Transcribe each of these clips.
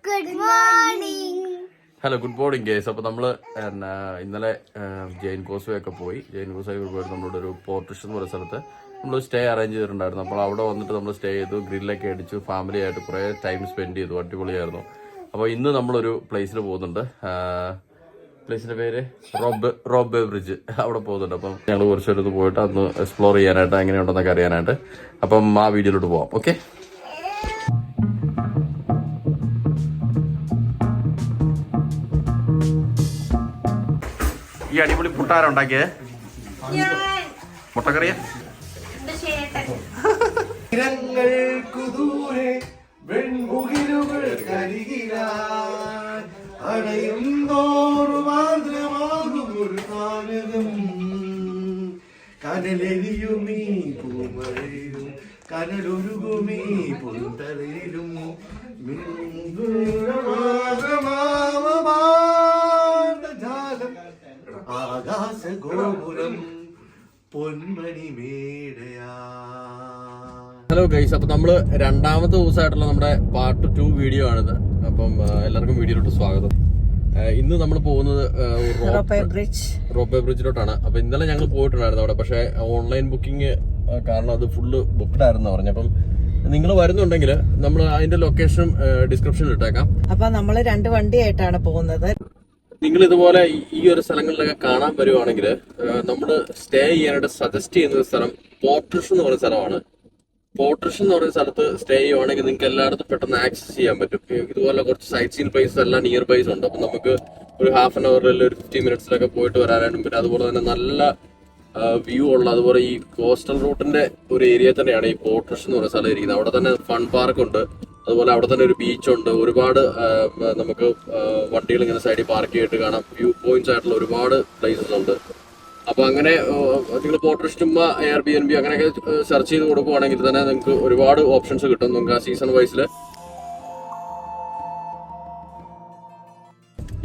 Good morning. Hello, good morning guys. അപ്പോൾ നമ്മൾ ഇന്നലെ ജെയിൻ കോസ്വേ ഒക്കെ പോയി. ജെയിൻ കോസ്വേ പോയിട്ട് നമ്മളോട് ഒരു പോർട്ടിഷ് എന്ന് പറയുന്ന സ്ഥലത്ത് നമ്മൾ സ്റ്റേ അറേഞ്ച് ചെയ്തിട്ടുണ്ടായിരുന്നു. അപ്പോൾ അവിടെ വന്നിട്ട് നമ്മൾ സ്റ്റേ ചെയ്തു, ഗ്രില്ലൊക്കെ അടിച്ചു, ഫാമിലി ആയിട്ട് കുറേ ടൈം സ്പെൻഡ് ചെയ്തു. അടിപൊളിയായിരുന്നു. അപ്പോൾ ഇന്ന് നമ്മളൊരു പ്ലേസിൽ പോകുന്നുണ്ട്. പ്ലേസിന്റെ പേര് റോബ് ബ്രിഡ്ജ്. അവിടെ പോകുന്നുണ്ട്. അപ്പം ഞങ്ങൾ കുറച്ച് പേരൊന്ന് പോയിട്ട് അന്ന് എക്സ്പ്ലോർ ചെയ്യാനായിട്ട് എങ്ങനെയുണ്ടെന്നൊക്കെ അറിയാനായിട്ട്. അപ്പം ആ വീഡിയോയിലോട്ട് പോവാം. ഓക്കെ. ഈ അടിപൊളി പുട്ടാര ഉണ്ടാക്കിയേ? മുട്ടക്കറിയ? കനലെരിയുമീ പൂമഴയിലും കനലൊരുകുമീ പൊന്തലയിലും ആകാശഗോപുരം പൊന്മണി മേടയാ. ഹലോ ഗൈസ്, അപ്പൊ നമ്മള് രണ്ടാമത്തെ ദിവസമായിട്ടുള്ള നമ്മുടെ പാർട്ട് 2 വീഡിയോ ആണിത്. അപ്പം എല്ലാവർക്കും വീഡിയോയിലോട്ട് സ്വാഗതം. ഇന്ന് നമ്മൾ പോകുന്നത് റോപ്പേ ബ്രിഡ്ജിലോട്ടാണ്. അപ്പൊ ഇന്നലെ ഞങ്ങൾ പോയിട്ടുണ്ടായിരുന്നു അവിടെ, പക്ഷെ ഓൺലൈൻ ബുക്കിംഗ് കാരണം അത് ഫുള്ള് ബുക്ക്ഡ് ആയിരുന്നു പറഞ്ഞു. അപ്പം നിങ്ങൾ വരുന്നുണ്ടെങ്കിൽ നമ്മൾ അതിന്റെ ലൊക്കേഷൻ ഡിസ്ക്രിപ്ഷനിൽ ഇട്ടേക്കാം. അപ്പൊ നമ്മള് 2 വണ്ടിയായിട്ടാണ് പോകുന്നത്. നിങ്ങൾ ഇതുപോലെ ഈ ഒരു സ്ഥലങ്ങളിലൊക്കെ കാണാൻ വരുവാണെങ്കിൽ നമ്മൾ സ്റ്റേ ചെയ്യാനായിട്ട് സജസ്റ്റ് ചെയ്യുന്ന സ്ഥലം പോർട്രിഷ് എന്ന് പറയുന്ന സ്ഥലമാണ്. പോർട്രിഷ് എന്ന് പറയുന്ന സ്ഥലത്ത് സ്റ്റേ ചെയ്യുവാണെങ്കിൽ നിങ്ങൾക്ക് എല്ലായിടത്തും പെട്ടെന്ന് ആക്സസ് ചെയ്യാൻ പറ്റും. ഇതുപോലെ കുറച്ച് സൈറ്റ് സീൻ പ്ലേസസ് എല്ലാം നിയർ ബൈസ് ഉണ്ട്. അപ്പം നമുക്ക് ഒരു ഹാഫ് ആൻ അവറിൽ ഒരു 50 മിനിറ്റ്സിലൊക്കെ പോയിട്ട് വരാനായിട്ടും. പിന്നെ അതുപോലെ തന്നെ നല്ല വ്യൂ ഉള്ള, അതുപോലെ ഈ കോസ്റ്റൽ റൂട്ടിന്റെ ഒരു ഏരിയ തന്നെയാണ് ഈ പോർട്രിഷ് എന്ന് പറയുന്ന സ്ഥലം ഇരിക്കുന്നത്. അവിടെ തന്നെ ഫൺ പാർക്ക് ഉണ്ട്, അതുപോലെ അവിടെ തന്നെ ഒരു ബീച്ചുണ്ട്. ഒരുപാട് നമുക്ക് വണ്ടികൾ ഇങ്ങനെ സൈഡിൽ പാർക്ക് ചെയ്തിട്ട് കാണാം. വ്യൂ പോയിന്റ്സ് ആയിട്ടുള്ള ഒരുപാട് പ്ലേസസ് ഉണ്ട്. അപ്പൊ അങ്ങനെ നിങ്ങൾ പോർട്രിഷ് ചുമ്മാ Airbnb അങ്ങനെയൊക്കെ സെർച്ച് ചെയ്ത് കൊടുക്കുവാണെങ്കിൽ തന്നെ നിങ്ങൾക്ക് ഒരുപാട് ഓപ്ഷൻസ് കിട്ടും. നിങ്ങൾക്ക് ആ സീസൺ വൈസിൽ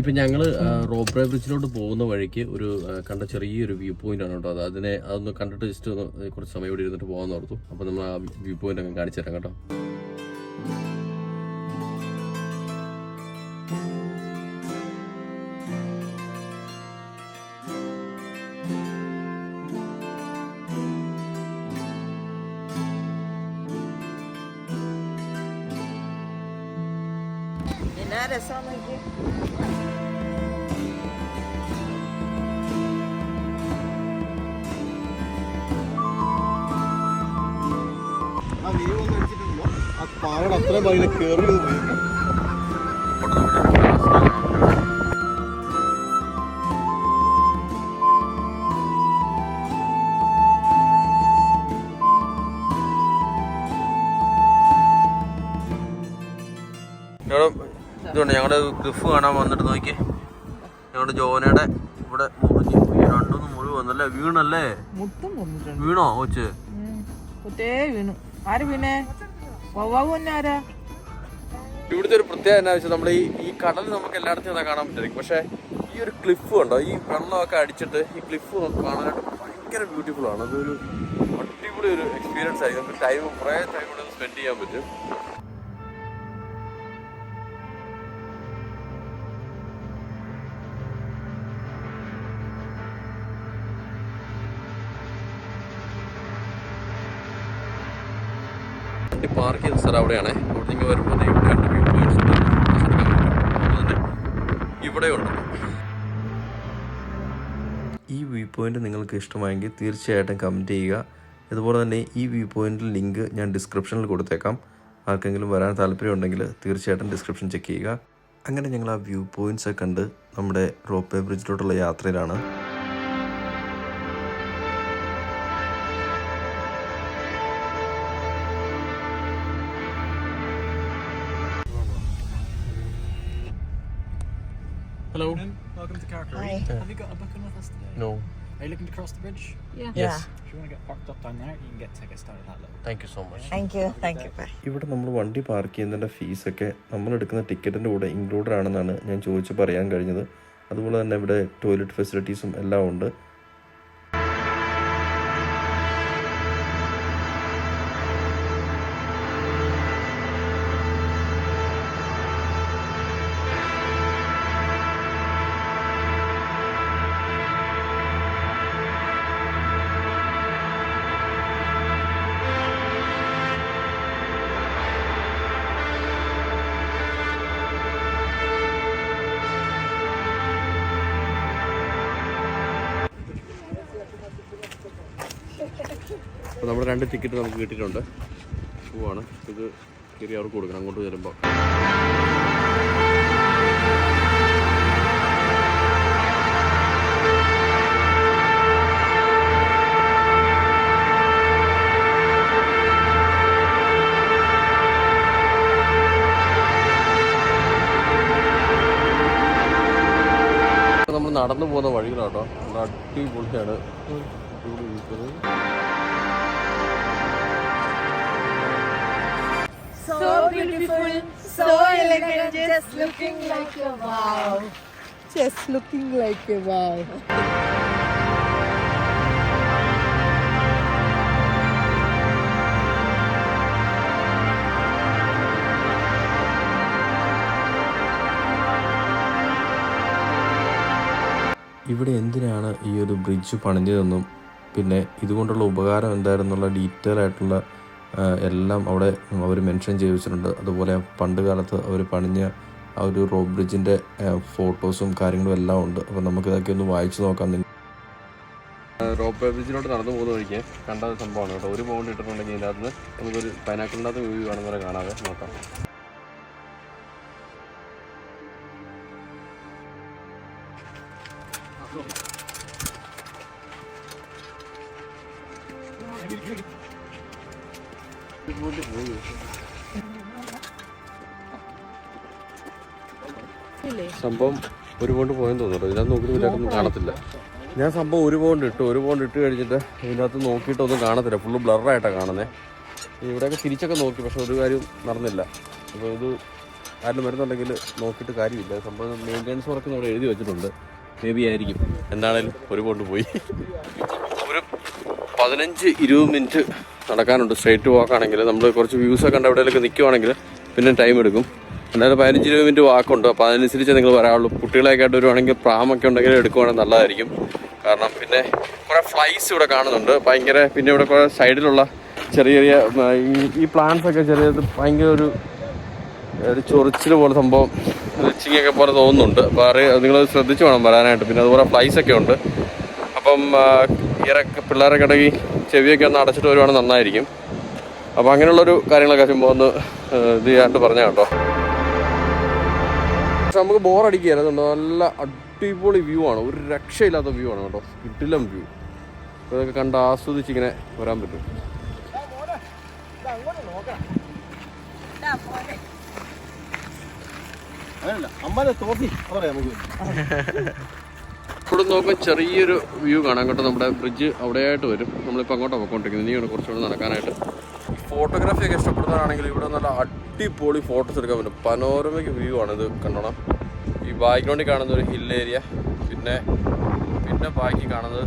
ഇപ്പൊ ഞങ്ങള് റോപ്പേ ബ്രിഡ്ജിലോട്ട് പോകുന്ന വഴിക്ക് ഒരു കണ്ട ചെറിയൊരു വ്യൂ പോയിന്റ് ആണ് കേട്ടോ. അതൊന്ന് കണ്ടിട്ട് ജസ്റ്റ് ഒന്ന് കുറച്ച് സമയം ഇവിടെ ഇരുന്നിട്ട് പോകാൻ ഓർത്തു. അപ്പൊ നമ്മൾ ആ വ്യൂ പോയിന്റ് അങ്ങ് കാണിച്ചു തരാം കേട്ടോ. രസം ആ വ്യൂ ഒന്ന് അടിച്ചിട്ടുണ്ടോ? ആ പാറയുടെ അത്ര ഭയങ്കര കയറി പോയി. ഇതുകൊണ്ട് ഞങ്ങളുടെ ഗിഫ് കാണാൻ വന്നിട്ട് നോക്കി. ഞങ്ങളുടെ ജോനയുടെ ഇവിടെ മുറിഞ്ഞു രണ്ടൊന്നും മുറിവ് വന്നല്ലേ, വീണല്ലേ? വീണോ കൊച്ച്? വീണു. ആര് വീണേ? ആരാ? ഇവിടുത്തെ ഒരു പ്രത്യേകത എന്നാ വെച്ചാൽ നമ്മൾ ഈ കടൽ നമുക്ക് എല്ലായിടത്തും ഇതാ കാണാൻ പറ്റും. പക്ഷെ ഈ ഒരു ക്ലിഫ് ഉണ്ടോ, ഈ വെള്ളമൊക്കെ അടിച്ചിട്ട് ഈ ക്ലിഫ് കാണാനായിട്ട് ഭയങ്കര ബ്യൂട്ടിഫുൾ ആണ്. അതൊരു അടിപൊളി ഒരു എക്സ്പീരിയൻസ് ആയിരിക്കും. നമുക്ക് കുറേ ടൈം കൂടെ സ്പെൻഡ് ചെയ്യാൻ പറ്റും. പാർക്ക് ചെയ്ത സ്ഥലം അവിടെയാണ്. അവിടെ നിന്ന് വരുമ്പോൾ ഇവിടെ 2 വ്യൂ പോയിന്റ്സ് ഉണ്ട്. ഇവിടെ ഉണ്ട്. ഈ വ്യൂ പോയിന്റ് നിങ്ങൾക്ക് ഇഷ്ടമായെങ്കിൽ തീർച്ചയായിട്ടും കമൻറ്റ് ചെയ്യുക. അതുപോലെ തന്നെ ഈ വ്യൂ പോയിന്റിൽ ലിങ്ക് ഞാൻ ഡിസ്ക്രിപ്ഷനിൽ കൊടുത്തേക്കാം. ആർക്കെങ്കിലും വരാൻ താല്പര്യമുണ്ടെങ്കിൽ തീർച്ചയായിട്ടും ഡിസ്ക്രിപ്ഷൻ ചെക്ക് ചെയ്യുക. അങ്ങനെ ഞങ്ങൾ ആ വ്യൂ പോയിന്റ്സ് ഒക്കെ കണ്ട് നമ്മുടെ റോപ്പേ ബ്രിഡ്ജിലോട്ടുള്ള യാത്രയിലാണ്. Hello. Welcome to Carcary. Hi. Have you got a booking with us today? No. Are you looking to cross the bridge? Yeah. Yes. If you want to get parked up down there, you can get tickets down at that little. Thank you so much. Thank you. Bye. ഇവിടെ നമ്മൾ വണ്ടി park ചെയ്യുന്നതിൻ്റെ ഫീസൊക്കെ നമ്മളെടുക്കുന്ന ടിക്കറ്റിൻ്റെ കൂടെ included ആണെന്നാണ് ഞാൻ ചോദിച്ച് പറയാൻ കഴിഞ്ഞത്. അതുപോലെ തന്നെ ഇവിടെ ടോയ്ലറ്റ് ഫെസിലിറ്റീസും എല്ലാം ഉണ്ട്. അപ്പോൾ നമ്മുടെ 2 ടിക്കറ്റ് നമുക്ക് കിട്ടിയിട്ടുണ്ട്. പോവാണ്. ഇത് കയറി അവർക്ക് കൊടുക്കണം അങ്ങോട്ട് വരുമ്പോൾ. നമ്മൾ നടന്നു പോകുന്ന വഴികളാട്ടോ, നല്ല അടിപൊളിയാണ്. So beautiful, so elegant, just looking like a wow. Just looking like a wow. ഇവിടെ എന്തിനാണ് ഈ ഒരു ബ്രിഡ്ജ് പണിഞ്ഞതെന്നും പിന്നെ ഇതുകൊണ്ടുള്ള ഉപകാരം എന്തായിരുന്നുള്ള ഡീറ്റെയിൽ ആയിട്ടുള്ള എല്ലാം അവിടെ അവർ മെൻഷൻ ചെയ്ത് വെച്ചിട്ടുണ്ട്. അതുപോലെ പണ്ട് കാലത്ത് അവർ പണിഞ്ഞ ആ ഒരു റോപ്പ് ബ്രിഡ്ജിൻ്റെ ഫോട്ടോസും കാര്യങ്ങളും എല്ലാം ഉണ്ട്. അപ്പോൾ നമുക്കിതൊക്കെ ഒന്ന് വായിച്ചു നോക്കാം. റോപ്പ് ബ്രിഡ്ജിലോട്ട് നടന്നു പോകുന്ന വഴിക്ക് കണ്ട ഒരു സംഭവമാണ് കേട്ടോ. ഒരു പൗണ്ട് ഇട്ടിട്ടുണ്ടെങ്കിൽ ഇതിനകത്ത് നമുക്കൊരു പൈനാക്കിളിനകത്ത് വ്യൂ കാണുന്നവരെ കാണാതെ നോക്കാം. സംഭവം ഒരു പൗണ്ട് പോയെന്ന് തോന്നുന്നു. ഇതിനകത്ത് നോക്കിയിട്ട് ഇതിനകത്തൊന്നും കാണത്തില്ല. ഞാൻ സംഭവം ഒരു പൗണ്ട് ഇട്ട് കഴിഞ്ഞിട്ട് ഇതിനകത്ത് നോക്കിയിട്ടൊന്നും കാണത്തില്ല. ഫുള്ള് ബ്ലറായിട്ടാണ് കാണുന്നത്. ഇവിടെയൊക്കെ തിരിച്ചൊക്കെ നോക്കി, പക്ഷെ ഒരു കാര്യം നടന്നില്ല. അപ്പോൾ ഇത് ആരും വരുന്നുണ്ടെങ്കിൽ നോക്കിയിട്ട് കാര്യമില്ല. സംഭവം മെയിൻ്റെനൻസ് വർക്ക് ഇവിടെ എഴുതി വെച്ചിട്ടുണ്ട്. മേ ബി ആയിരിക്കും. എന്താണേലും ഒരു പൗണ്ട് പോയി. ഒരു 15-20 മിനിറ്റ് നടക്കാനുണ്ട്. സ്ട്രേറ്റ് വാക്കാണെങ്കിൽ നമ്മൾ കുറച്ച് വ്യൂസൊക്കെ കണ്ട് എവിടെയൊക്കെ നിൽക്കുവാണെങ്കിൽ പിന്നെ ടൈം എടുക്കും. എന്തായാലും 15-20 മിനിറ്റ് വാക്കുണ്ട്. അപ്പോൾ അതിനനുസരിച്ച് നിങ്ങൾ പറയാനുള്ളൂ. കുട്ടികളെയൊക്കെ ആയിട്ട് വരുവാണെങ്കിൽ പ്രാമൊക്കെ ഉണ്ടെങ്കിൽ എടുക്കുവാണെങ്കിൽ നല്ലതായിരിക്കും. കാരണം പിന്നെ കുറേ ഫ്ലൈസ് ഇവിടെ കാണുന്നുണ്ട് ഭയങ്കര. പിന്നെ ഇവിടെ കുറേ സൈഡിലുള്ള ചെറിയ ഈ പ്ലാന്റ്സ് ഒക്കെ ഭയങ്കര ഒരു ചൊറിച്ചിൽ പോലെ സംഭവം, റിച്ചിങ്ങൊക്കെ പോലെ തോന്നുന്നുണ്ട്. അപ്പോൾ നിങ്ങൾ ശ്രദ്ധിച്ച് വേണം വരാനായിട്ട്. പിന്നെ അതുപോലെ ഫ്ലൈസ് ഒക്കെ ഉണ്ട്. അപ്പം പിള്ളേരൊക്കെ ഇടയ്ക്ക് ചെവിയൊക്കെ ഒന്ന് അടച്ചിട്ട് വരുവാണെങ്കിൽ നന്നായിരിക്കും. അപ്പോൾ അങ്ങനെയുള്ളൊരു കാര്യങ്ങളൊക്കെ ചുമ്മാ ഒന്ന് ഇത് ചെയ്യാണ്ട് പറഞ്ഞാൽ കേട്ടോ. പക്ഷെ നമുക്ക് ബോറടിക്കുകയായിരുന്നു. നല്ല അടിപൊളി വ്യൂ ആണ്. ഒരു രക്ഷയില്ലാത്ത വ്യൂ ആണ് കേട്ടോ. കിടിലം വ്യൂ. അപ്പോൾ ഇതൊക്കെ കണ്ട് ആസ്വദിച്ചിങ്ങനെ വരാൻ പറ്റും. ഇവിടെ നോക്കുമ്പോൾ ചെറിയൊരു വ്യൂ കാണാം കേട്ടോ. നമ്മുടെ ബ്രിഡ്ജ് അവിടെയായിട്ട് വരും. നമ്മളിപ്പോൾ അങ്ങോട്ടാണ് പോയിക്കൊണ്ടിരിക്കുന്നത്. ഇനിയാണ് കുറച്ചുകൂടെ നടക്കാനായിട്ട്. ഫോട്ടോഗ്രാഫിയൊക്കെ ഇഷ്ടപ്പെടുന്നതാണെങ്കിൽ ഇവിടെ നല്ല അടിപൊളി ഫോട്ടോസ് എടുക്കാൻ പറ്റും. പനോരമയ്ക്ക് വ്യൂ ആണ് ഇത്. കണ്ടോണം. ഈ ബാക്ക്ഗ്രൗണ്ടിൽ കാണുന്ന ഒരു ഹിൽ ഏരിയ, പിന്നെ ബാക്കി കാണുന്നത്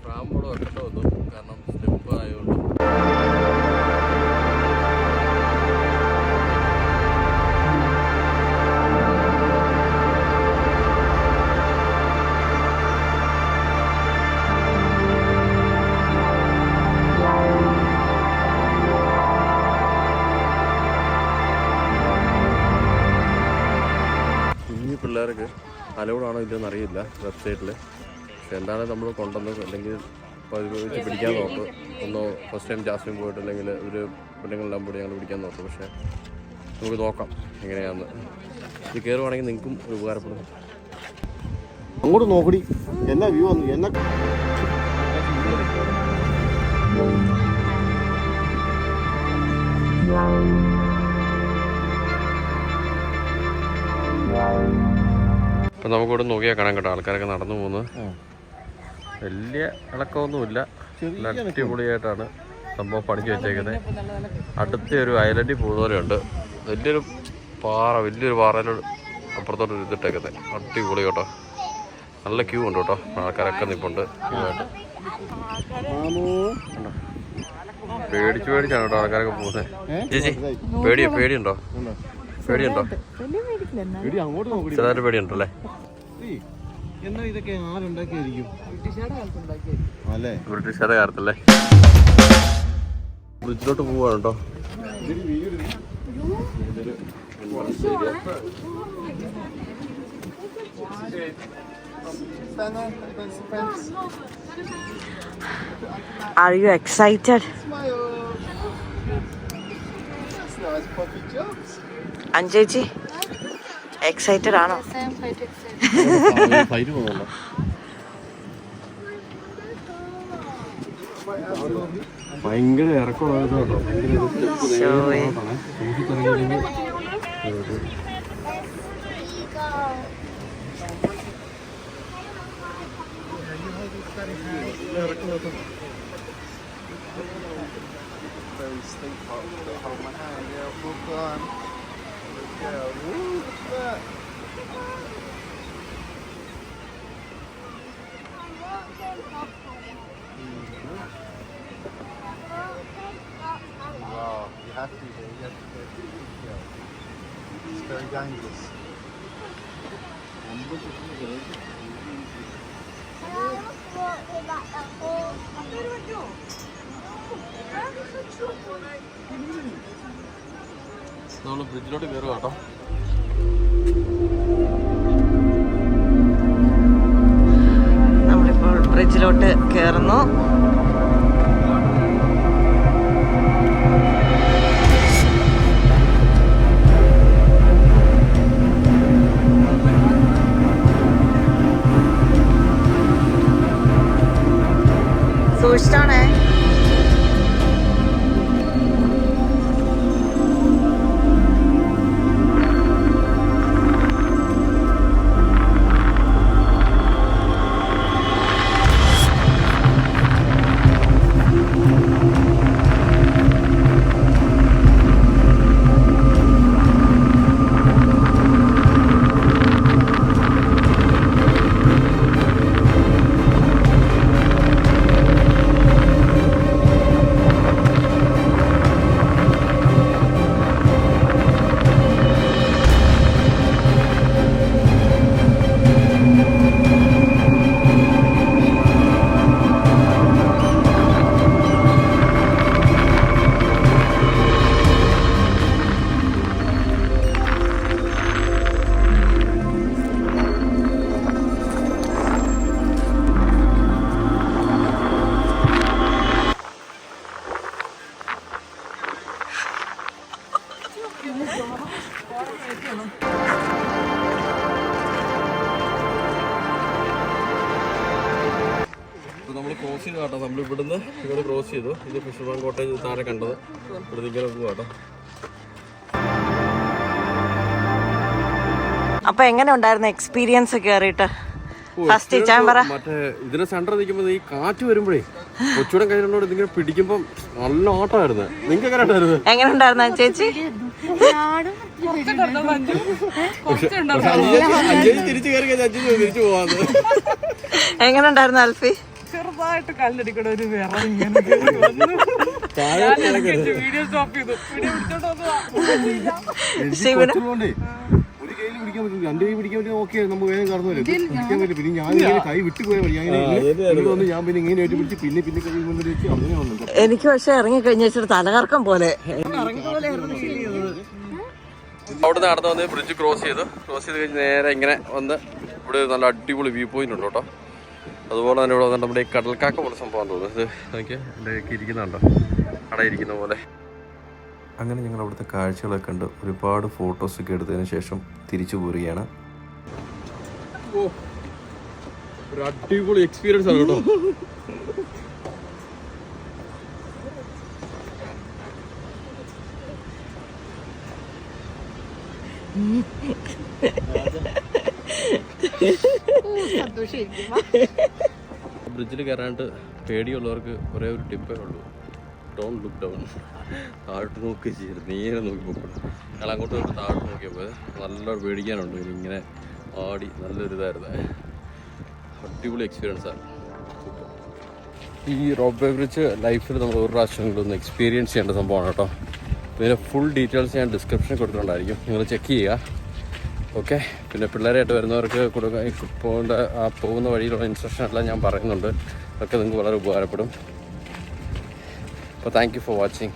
റാമ്പോട് വെക്കേണ്ട വന്നു. കാരണം സ്റ്റെപ്പ് ആയതുകൊണ്ട്. പിള്ളേർക്ക് അലൗഡാണോ ഇല്ലെന്ന് അറിയില്ല വെബ്സൈറ്റിൽ. പക്ഷെ എന്താണ് നമ്മൾ കൊണ്ടുവന്നത്, അല്ലെങ്കിൽ വെച്ച് പിടിക്കാൻ നോക്കും. ഒന്നോ ഫസ്റ്റ് ടൈം ജാസ്മിൻ പോയിട്ട് അല്ലെങ്കിൽ ഒരു പെണ്ണുങ്ങളെല്ലാം കൂടി ഞങ്ങൾ പിടിക്കാൻ നോക്കും. പക്ഷേ നമുക്ക് നോക്കാം എങ്ങനെയാണെന്ന്. ഇത് കയറുവാണെങ്കിൽ നിങ്ങൾക്കും ഒരു ഉപകാരപ്പെടും. അങ്ങോട്ട് നോക്കടി, എന്നാ വ്യൂ വന്നു. എന്നാ അപ്പം നമുക്കിവിടെ നോക്കിയാൽ കാണാൻ കേട്ടോ. ആൾക്കാരൊക്കെ നടന്നു പോകുന്നത് വലിയ ഇളക്കമൊന്നുമില്ല. അടിപൊളിയായിട്ടാണ് സംഭവം പണിക്ക് വെച്ചേക്കുന്നത്. അടുത്തൊരു ഐലൻഡിൽ പോകുന്ന പോലെയുണ്ട്. വലിയൊരു പാറയിലൊരു അപ്പുറത്തോട്ട് ഇതിട്ടേക്കുന്നത്. അടിപൊളി കേട്ടോ. നല്ല ക്യൂ ഉണ്ട് കേട്ടോ. ആൾക്കാരൊക്കെ നിൽപ്പുണ്ട് ക്യൂ ആയിട്ട്. പേടിച്ചാണ് കേട്ടോ ആൾക്കാരൊക്കെ പോകുന്നത്. ചേച്ചി പേടിയുണ്ടോ? ചെറുതായിട്ട് പേടിയുണ്ടല്ലേ? എന്നാ ഇതൊക്കെ ആരുണ്ടാക്കിയായിരിക്കും? അല്ലേ? ബ്രിട്ടീഷുകാരുടെ കാലത്തല്ലേ. ബ്രിഡ്ജിലോട്ട് പോവാണ് കേട്ടോ. Are you excited? അഞ്ജേച്ചി എക്സൈറ്റഡ് ആണോ? ഫ്ലൈറ്റ് പോകുന്നുണ്ടോ? ഭയങ്കര ഇറക്കമുള്ള കേട്ടോ. It's very dangerous. നമ്മൾ ബ്രിഡ്ജിലോട്ട് കയറുക കേട്ടോ. നമ്മളിപ്പോൾ ബ്രിഡ്ജിലോട്ട് കയറുന്നു. സൂക്ഷിച്ചാണേ. നമ്മൾ ക്രോസ് ചെയ്ത് കേട്ടോ. നമ്മൾ ഇവിടുന്ന് ഇവിടെ ക്രോസ് ചെയ്തു. ഇത് ഫിഷർമാൻ കോട്ടേജ് താഴെ കണ്ടത്. ഇവിടെ ഇങ്ങനെ പോവാട്ടോ. അപ്പൊ എങ്ങനെ ഉണ്ടായിരുന്നു എക്സ്പീരിയൻസ് കേറിയിട്ട്? ഫസ്റ്റ് ഞാൻ പറ. മറ്റേ ഇതിന്റെ സെന്റർ നിൽക്കുമ്പോൾ ഈ കാറ്റ് വരുമ്പോഴേ കൊച്ചുകൂടെ കയ്യിലോട് ഇതിങ്ങനെ പിടിക്കുമ്പോൾ നല്ല ഓട്ടമായിരുന്നു. നിങ്ങൾക്ക് എങ്ങനെ ഉണ്ടായിരുന്നു? എങ്ങനെ ഉണ്ടായിരുന്നു ചേച്ചി? തിരിച്ചു കയറി തിരിച്ചു പോവാന്ന്. എങ്ങനെ ഉണ്ടായിരുന്നു അൽഫി? ചെറുതായിട്ട് കല്ലടിക്കണ ഒരു വിറ ഇങ്ങനെ വീഡിയോ സ്റ്റോപ്പ് ചെയ്തു. വീഡിയോ പിടിച്ചോണ്ട് ഒരു കയ്യിൽ പിടിക്കാൻ പറ്റും, രണ്ട് കൈ പിടിക്കാൻ പറ്റും. ഓക്കെ, നമുക്ക് വേഗം കടന്നു വരും. പിടിക്കാൻ പറ്റും. പിന്നെ ഞാൻ ഇങ്ങനെ കൈ വിട്ടുപോയാൽ മതി. ഞാൻ പിന്നെ ഇങ്ങനെ ആയിട്ട് പിടിച്ച് പിന്നെ കൈ കൊണ്ടിട്ട് വെച്ച് അങ്ങനെ വന്നു. എനിക്ക് പക്ഷെ ഇറങ്ങി കഴിഞ്ഞ തലകറക്കം പോലെ. അവിടെ നിന്ന് നടന്നു വന്ന് ബ്രിഡ്ജ് ക്രോസ് ചെയ്ത് കഴിഞ്ഞ് നേരെ ഇങ്ങനെ വന്ന് ഇവിടെ നല്ല അടിപൊളി വ്യൂ പോയിന്റ് ഉണ്ട് കേട്ടോ. അതുപോലെ തന്നെ ഇവിടെ വന്നിട്ട് നമ്മുടെ ഈ കടൽക്കാക്ക പോലെ സംഭവം തോന്നുന്നു. ഇത് നോക്കിയാൽ എൻ്റെ ഇരിക്കുന്നുണ്ടോ, അവിടെ ഇരിക്കുന്ന പോലെ. അങ്ങനെ ഞങ്ങൾ അവിടുത്തെ കാഴ്ചകളൊക്കെ കണ്ട് ഒരുപാട് ഫോട്ടോസൊക്കെ എടുത്തതിന് ശേഷം തിരിച്ചു പോരുകയാണ്. ഒരു അടിപൊളി എക്സ്പീരിയൻസ് ആണ് കേട്ടോ. ബ്രിഡ്ജിൽ കയറാണ്ട് പേടിയുള്ളവർക്ക് ഒരേ ഒരു ടിപ്പേ ഉള്ളൂ, ഡോണ്ട് ലുക്ക് ഡൗൺ. താഴോട്ട് നോക്കി ചെയ്യരുത്, നേരെ നോക്കി പോകണം. ഞങ്ങൾ അങ്ങോട്ട് നോക്കി താഴോട്ട് നോക്കിയപ്പോൾ നല്ലോണം പേടിക്കാനുണ്ട്. ഇങ്ങനെ ആടി നല്ലൊരു ഇതായിരുന്നു. അടിപൊളി എക്സ്പീരിയൻസാണ്. ഈ റോപ്പ് ബ്രിഡ്ജ് ലൈഫിൽ നമ്മൾ ഒരു പ്രാവശ്യമെങ്കിലും ഒന്ന് എക്സ്പീരിയൻസ് ചെയ്യേണ്ട സംഭവമാണ് കേട്ടോ. ഇതിൻ്റെ ഫുൾ ഡീറ്റെയിൽസ് ഞാൻ ഡിസ്ക്രിപ്ഷനിൽ കൊടുത്തിട്ടുണ്ടായിരിക്കും, നിങ്ങൾ ചെക്ക് ചെയ്യുക. ഓക്കെ. പിന്നെ പിള്ളേരായിട്ട് വരുന്നവർക്ക് പോകുന്ന വഴിയിലുള്ള ഇൻസ്ട്രക്ഷൻ എല്ലാം ഞാൻ പറയുന്നുണ്ട്. അതൊക്കെ നിങ്ങൾക്ക് വളരെ ഉപകാരപ്പെടും. അപ്പോൾ താങ്ക് യു ഫോർ വാച്ചിങ്.